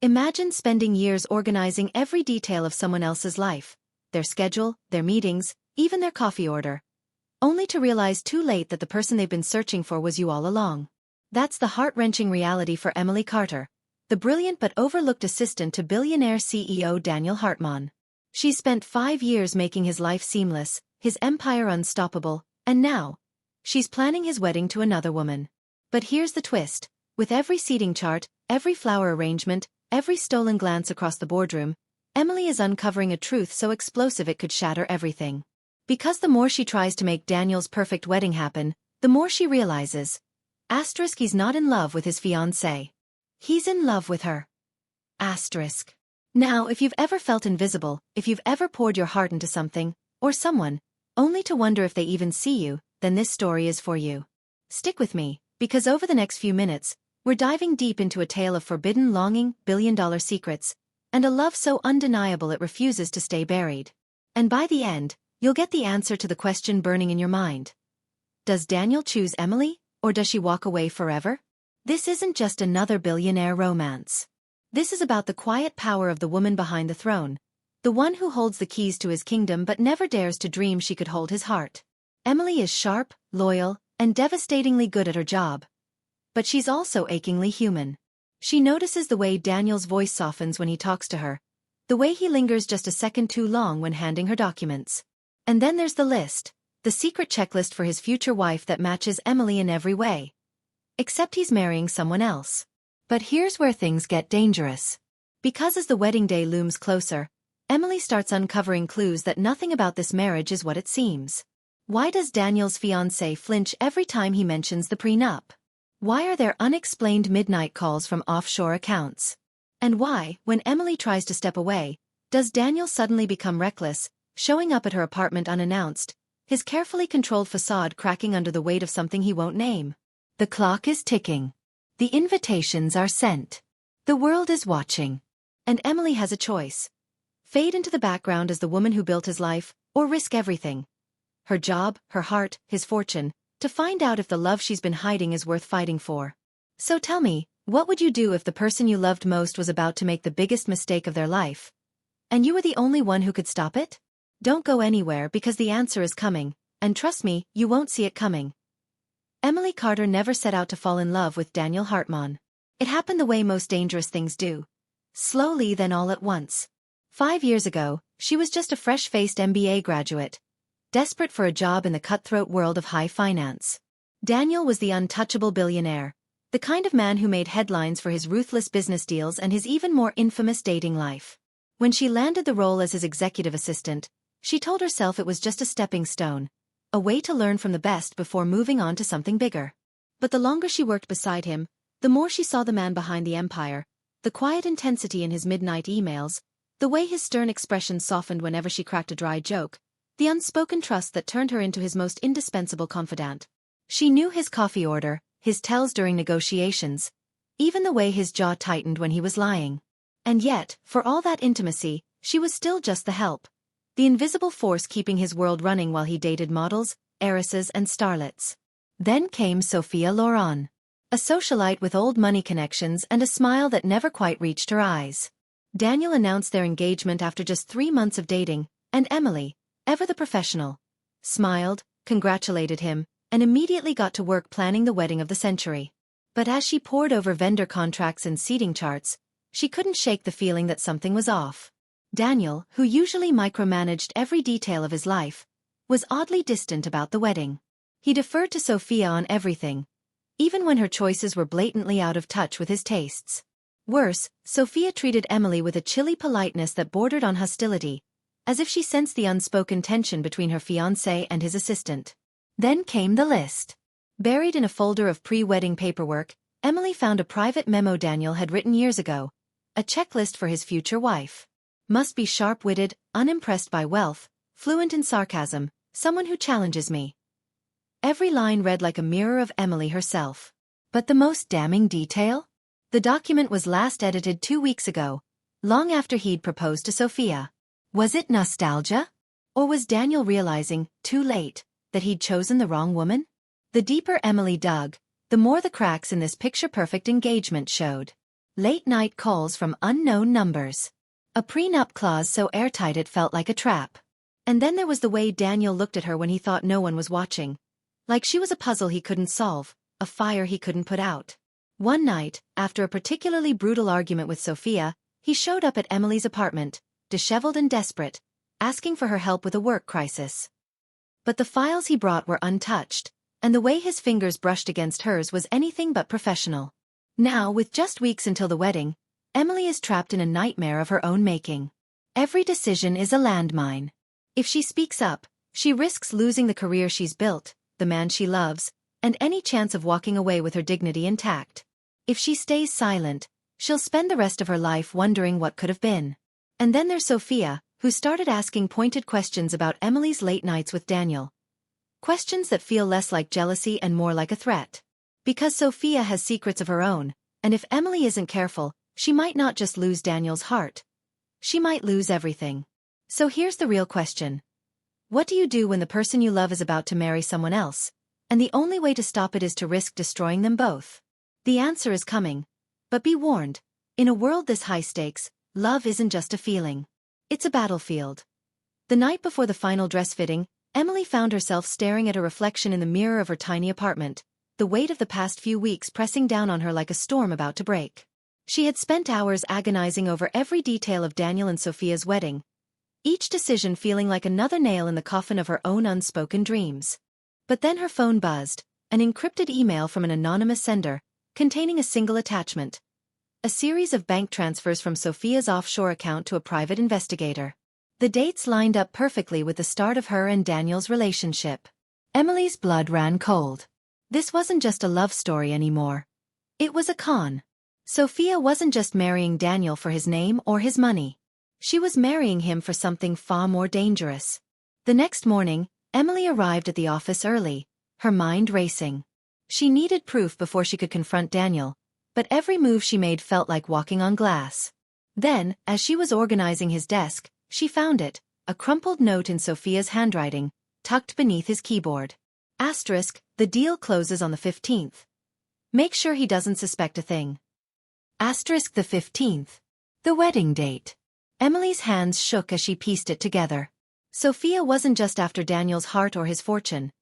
Imagine spending years organizing every detail of someone else's life, their schedule, their meetings, even their coffee order, only to realize too late that the person they've been searching for was you all along. That's the heart-wrenching reality for Emily Carter, the brilliant but overlooked assistant to billionaire CEO Daniel Hartman. She spent 5 years making his life seamless, his empire unstoppable, and now, she's planning his wedding to another woman. But here's the twist. With every seating chart, every flower arrangement, every stolen glance across the boardroom, Emily is uncovering a truth so explosive it could shatter everything. Because the more she tries to make Daniel's perfect wedding happen, the more she realizes. He's not in love with his fiancée. He's in love with her. Now, if you've ever felt invisible, if you've ever poured your heart into something, or someone, only to wonder if they even see you, then this story is for you. Stick with me, because over the next few minutes, we're diving deep into a tale of forbidden longing, billion-dollar secrets, and a love so undeniable it refuses to stay buried. And by the end, you'll get the answer to the question burning in your mind. Does Daniel choose Emily, or does she walk away forever? This isn't just another billionaire romance. This is about the quiet power of the woman behind the throne, the one who holds the keys to his kingdom but never dares to dream she could hold his heart. Emily is sharp, loyal, and devastatingly good at her job. But she's also achingly human. She notices the way Daniel's voice softens when he talks to her, the way he lingers just a second too long when handing her documents. And then there's the list, the secret checklist for his future wife that matches Emily in every way. Except he's marrying someone else. But here's where things get dangerous. Because as the wedding day looms closer, Emily starts uncovering clues that nothing about this marriage is what it seems. Why does Daniel's fiancée flinch every time he mentions the prenup? Why are there unexplained midnight calls from offshore accounts? And why, when Emily tries to step away, does Daniel suddenly become reckless, showing up at her apartment unannounced, his carefully controlled facade cracking under the weight of something he won't name? The clock is ticking. The invitations are sent. The world is watching. And Emily has a choice. Fade into the background as the woman who built his life, or risk everything. Her job, her heart, his fortune, to find out if the love she's been hiding is worth fighting for. So tell me, what would you do if the person you loved most was about to make the biggest mistake of their life? And you were the only one who could stop it? Don't go anywhere because the answer is coming, and trust me, you won't see it coming. Emily Carter never set out to fall in love with Daniel Hartman. It happened the way most dangerous things do. Slowly then all at once. 5 years ago, she was just a fresh-faced MBA graduate, desperate for a job in the cutthroat world of high finance. Daniel was the untouchable billionaire, the kind of man who made headlines for his ruthless business deals and his even more infamous dating life. When she landed the role as his executive assistant, she told herself it was just a stepping stone, a way to learn from the best before moving on to something bigger. But the longer she worked beside him, the more she saw the man behind the empire, the quiet intensity in his midnight emails, the way his stern expression softened whenever she cracked a dry joke, the unspoken trust that turned her into his most indispensable confidant. She knew his coffee order, his tells during negotiations, even the way his jaw tightened when he was lying. And yet, for all that intimacy, she was still just the help. The invisible force keeping his world running while he dated models, heiresses and starlets. Then came Sophia Loren. A socialite with old money connections and a smile that never quite reached her eyes. Daniel announced their engagement after just 3 months of dating, and Emily, ever the professional, smiled, congratulated him, and immediately got to work planning the wedding of the century. But as she pored over vendor contracts and seating charts, she couldn't shake the feeling that something was off. Daniel, who usually micromanaged every detail of his life, was oddly distant about the wedding. He deferred to Sophia on everything, even when her choices were blatantly out of touch with his tastes. Worse, Sophia treated Emily with a chilly politeness that bordered on hostility, as if she sensed the unspoken tension between her fiancé and his assistant. Then came the list. Buried in a folder of pre-wedding paperwork, Emily found a private memo Daniel had written years ago, a checklist for his future wife. Must be sharp-witted, unimpressed by wealth, fluent in sarcasm, someone who challenges me. Every line read like a mirror of Emily herself. But the most damning detail? The document was last edited 2 weeks ago, long after he'd proposed to Sophia. Was it nostalgia? Or was Daniel realizing, too late, that he'd chosen the wrong woman? The deeper Emily dug, the more the cracks in this picture-perfect engagement showed. Late-night calls from unknown numbers. A prenup clause so airtight it felt like a trap. And then there was the way Daniel looked at her when he thought no one was watching. Like she was a puzzle he couldn't solve, a fire he couldn't put out. One night, after a particularly brutal argument with Sophia, he showed up at Emily's apartment, disheveled and desperate, asking for her help with a work crisis. But the files he brought were untouched, and the way his fingers brushed against hers was anything but professional. Now, with just weeks until the wedding, Emily is trapped in a nightmare of her own making. Every decision is a landmine. If she speaks up, she risks losing the career she's built, the man she loves, and any chance of walking away with her dignity intact. If she stays silent, she'll spend the rest of her life wondering what could have been. And then there's Sophia, who started asking pointed questions about Emily's late nights with Daniel. Questions that feel less like jealousy and more like a threat. Because Sophia has secrets of her own, and if Emily isn't careful, she might not just lose Daniel's heart. She might lose everything. So here's the real question. What do you do when the person you love is about to marry someone else, and the only way to stop it is to risk destroying them both? The answer is coming. But be warned, in a world this high stakes, love isn't just a feeling. It's a battlefield. The night before the final dress fitting, Emily found herself staring at a reflection in the mirror of her tiny apartment, the weight of the past few weeks pressing down on her like a storm about to break. She had spent hours agonizing over every detail of Daniel and Sophia's wedding, each decision feeling like another nail in the coffin of her own unspoken dreams. But then her phone buzzed, an encrypted email from an anonymous sender, containing a single attachment. A series of bank transfers from Sophia's offshore account to a private investigator. The dates lined up perfectly with the start of her and Daniel's relationship. Emily's blood ran cold. This wasn't just a love story anymore. It was a con. Sophia wasn't just marrying Daniel for his name or his money. She was marrying him for something far more dangerous. The next morning, Emily arrived at the office early, her mind racing. She needed proof before she could confront Daniel, but every move she made felt like walking on glass. Then, as she was organizing his desk, she found it, a crumpled note in Sophia's handwriting, tucked beneath his keyboard. Asterisk, the deal closes on the 15th. Make sure he doesn't suspect a thing. Asterisk the 15th. The wedding date. Emily's hands shook as she pieced it together. Sophia wasn't just after Daniel's heart or his fortune.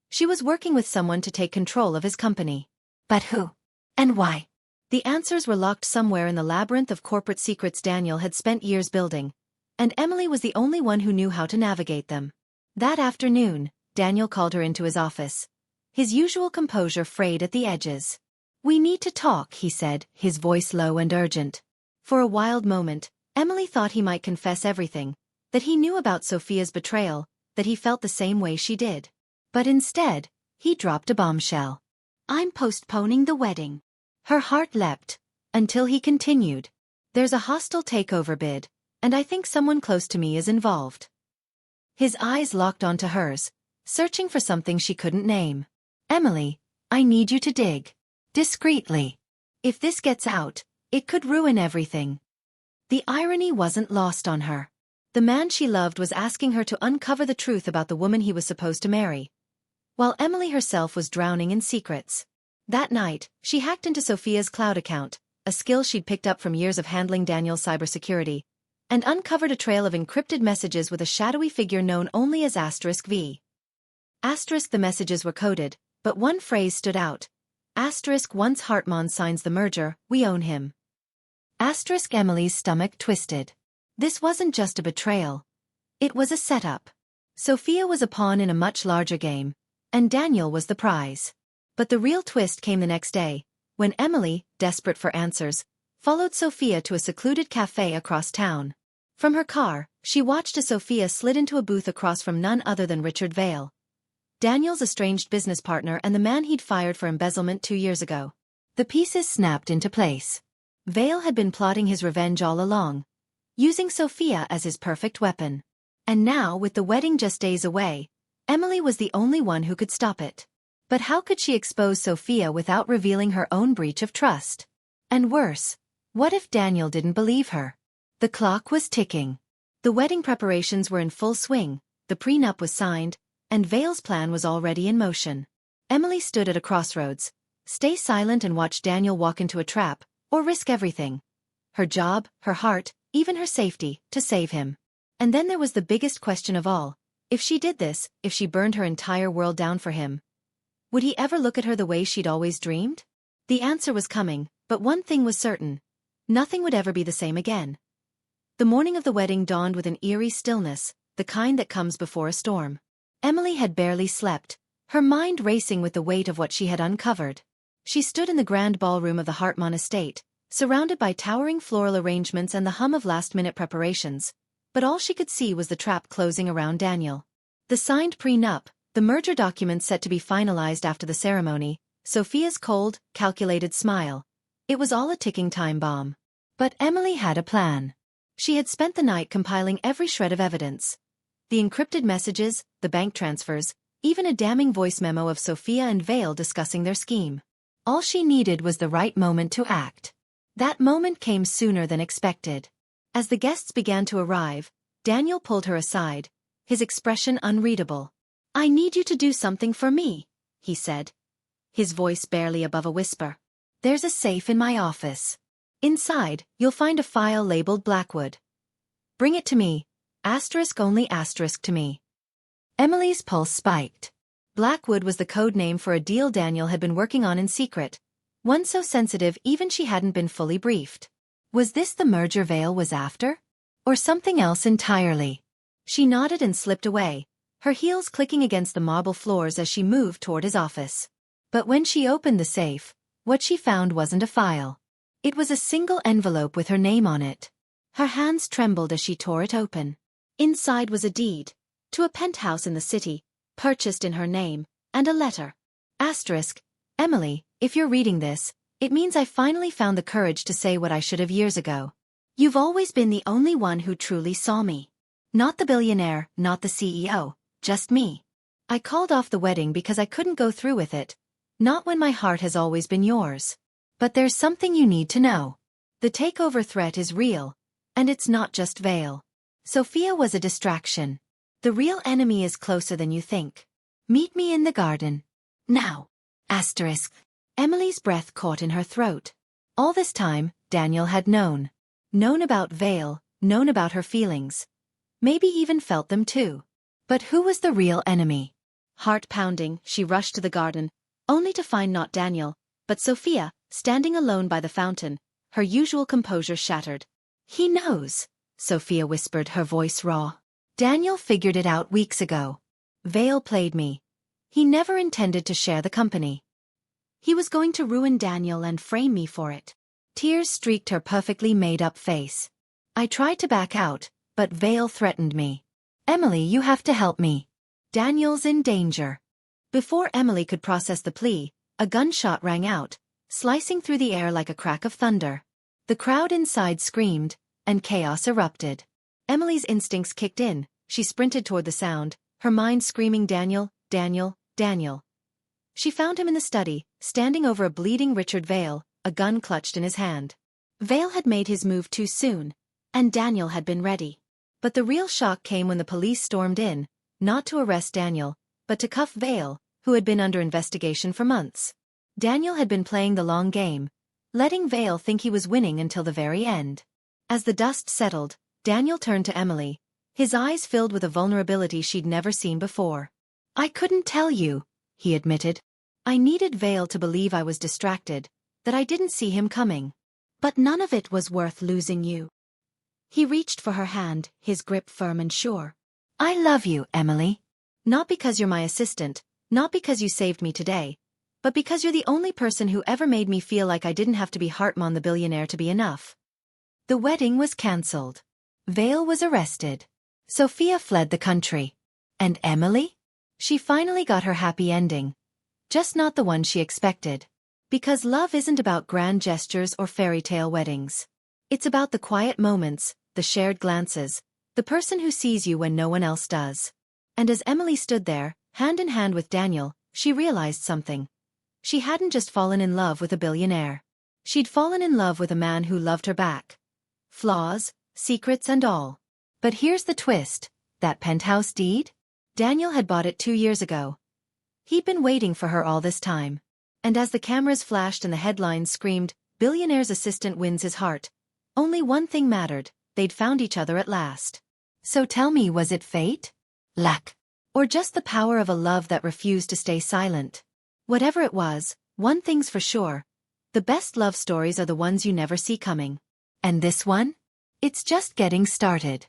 She was working with someone to take control of his company. But who? And why? The answers were locked somewhere in the labyrinth of corporate secrets Daniel had spent years building, and Emily was the only one who knew how to navigate them. That afternoon, Daniel called her into his office. His usual composure frayed at the edges. "We need to talk," he said, his voice low and urgent. For a wild moment, Emily thought he might confess everything, that he knew about Sophia's betrayal, that he felt the same way she did. But instead, he dropped a bombshell. "I'm postponing the wedding." Her heart leapt, until he continued. "There's a hostile takeover bid, and I think someone close to me is involved." His eyes locked onto hers, searching for something she couldn't name. "Emily, I need you to dig. Discreetly. If this gets out, it could ruin everything." The irony wasn't lost on her. The man she loved was asking her to uncover the truth about the woman he was supposed to marry, while Emily herself was drowning in secrets. That night, she hacked into Sophia's cloud account, a skill she'd picked up from years of handling Daniel's cybersecurity, and uncovered a trail of encrypted messages with a shadowy figure known only as Asterisk V. Asterisk the messages were coded, but one phrase stood out. Asterisk once Hartmann signs the merger, we own him. Asterisk Emily's stomach twisted. This wasn't just a betrayal. It was a setup. Sophia was a pawn in a much larger game, and Daniel was the prize. But the real twist came the next day, when Emily, desperate for answers, followed Sophia to a secluded cafe across town. From her car, she watched as Sophia slid into a booth across from none other than Richard Vale, Daniel's estranged business partner and the man he'd fired for embezzlement 2 years ago. The pieces snapped into place. Vale had been plotting his revenge all along, using Sophia as his perfect weapon. And now, with the wedding just days away, Emily was the only one who could stop it. But how could she expose Sophia without revealing her own breach of trust? And worse, what if Daniel didn't believe her? The clock was ticking. The wedding preparations were in full swing, the prenup was signed, and Vale's plan was already in motion. Emily stood at a crossroads. Stay silent and watch Daniel walk into a trap, or risk everything. Her job, her heart, even her safety, to save him. And then there was the biggest question of all. If she did this, if she burned her entire world down for him, would he ever look at her the way she'd always dreamed? The answer was coming, but one thing was certain. Nothing would ever be the same again. The morning of the wedding dawned with an eerie stillness, the kind that comes before a storm. Emily had barely slept, her mind racing with the weight of what she had uncovered. She stood in the grand ballroom of the Hartmann estate, surrounded by towering floral arrangements and the hum of last-minute preparations, but all she could see was the trap closing around Daniel. The signed prenup, the merger documents set to be finalized after the ceremony, Sophia's cold, calculated smile. It was all a ticking time bomb. But Emily had a plan. She had spent the night compiling every shred of evidence. The encrypted messages, the bank transfers, even a damning voice memo of Sophia and Vale discussing their scheme. All she needed was the right moment to act. That moment came sooner than expected. As the guests began to arrive, Daniel pulled her aside, his expression unreadable. "I need you to do something for me," he said, his voice barely above a whisper. "There's a safe in my office. Inside, you'll find a file labeled Blackwood. Bring it to me, only to me." Emily's pulse spiked. Blackwood was the code name for a deal Daniel had been working on in secret, one so sensitive even she hadn't been fully briefed. Was this the merger Vale was after? Or something else entirely? She nodded and slipped away, her heels clicking against the marble floors as she moved toward his office. But when she opened the safe, what she found wasn't a file. It was a single envelope with her name on it. Her hands trembled as she tore it open. Inside was a deed to a penthouse in the city, purchased in her name, and a letter. Asterisk, "Emily, if you're reading this, it means I finally found the courage to say what I should have years ago. You've always been the only one who truly saw me. Not the billionaire, not the CEO, just me. I called off the wedding because I couldn't go through with it, not when my heart has always been yours. But there's something you need to know. The takeover threat is real, and it's not just Vale. Sophia was a distraction. The real enemy is closer than you think. Meet me in the garden. Now." Asterisk. Emily's breath caught in her throat. All this time, Daniel had known. Known about Vale, known about her feelings. Maybe even felt them too. But who was the real enemy? Heart pounding, she rushed to the garden, only to find not Daniel, but Sophia, standing alone by the fountain, her usual composure shattered. "He knows," Sophia whispered, her voice raw. "Daniel figured it out weeks ago. Vale played me. He never intended to share the company. He was going to ruin Daniel and frame me for it." Tears streaked her perfectly made-up face. "I tried to back out, but Vale threatened me. Emily, you have to help me. Daniel's in danger." Before Emily could process the plea, a gunshot rang out, slicing through the air like a crack of thunder. The crowd inside screamed, and chaos erupted. Emily's instincts kicked in, she sprinted toward the sound, her mind screaming Daniel, Daniel, Daniel. She found him in the study, standing over a bleeding Richard Vale, a gun clutched in his hand. Vale had made his move too soon, and Daniel had been ready. But the real shock came when the police stormed in, not to arrest Daniel, but to cuff Vale, who had been under investigation for months. Daniel had been playing the long game, letting Vale think he was winning until the very end. As the dust settled, Daniel turned to Emily, his eyes filled with a vulnerability she'd never seen before. "I couldn't tell you," he admitted. "I needed Vale to believe I was distracted, that I didn't see him coming. But none of it was worth losing you." He reached for her hand, his grip firm and sure. "I love you, Emily. Not because you're my assistant, not because you saved me today, but because you're the only person who ever made me feel like I didn't have to be Hartmann the billionaire to be enough." The wedding was cancelled. Vale was arrested. Sophia fled the country. And Emily? She finally got her happy ending. Just not the one she expected. Because love isn't about grand gestures or fairy tale weddings. It's about the quiet moments, the shared glances, the person who sees you when no one else does. And as Emily stood there, hand in hand with Daniel, she realized something. She hadn't just fallen in love with a billionaire. She'd fallen in love with a man who loved her back. Flaws, secrets and all. But here's the twist, that penthouse deed? Daniel had bought it 2 years ago. He'd been waiting for her all this time. And as the cameras flashed and the headlines screamed, billionaire's assistant wins his heart. Only one thing mattered, they'd found each other at last. So tell me, was it fate? Luck? Or just the power of a love that refused to stay silent? Whatever it was, one thing's for sure. The best love stories are the ones you never see coming. And this one? It's just getting started.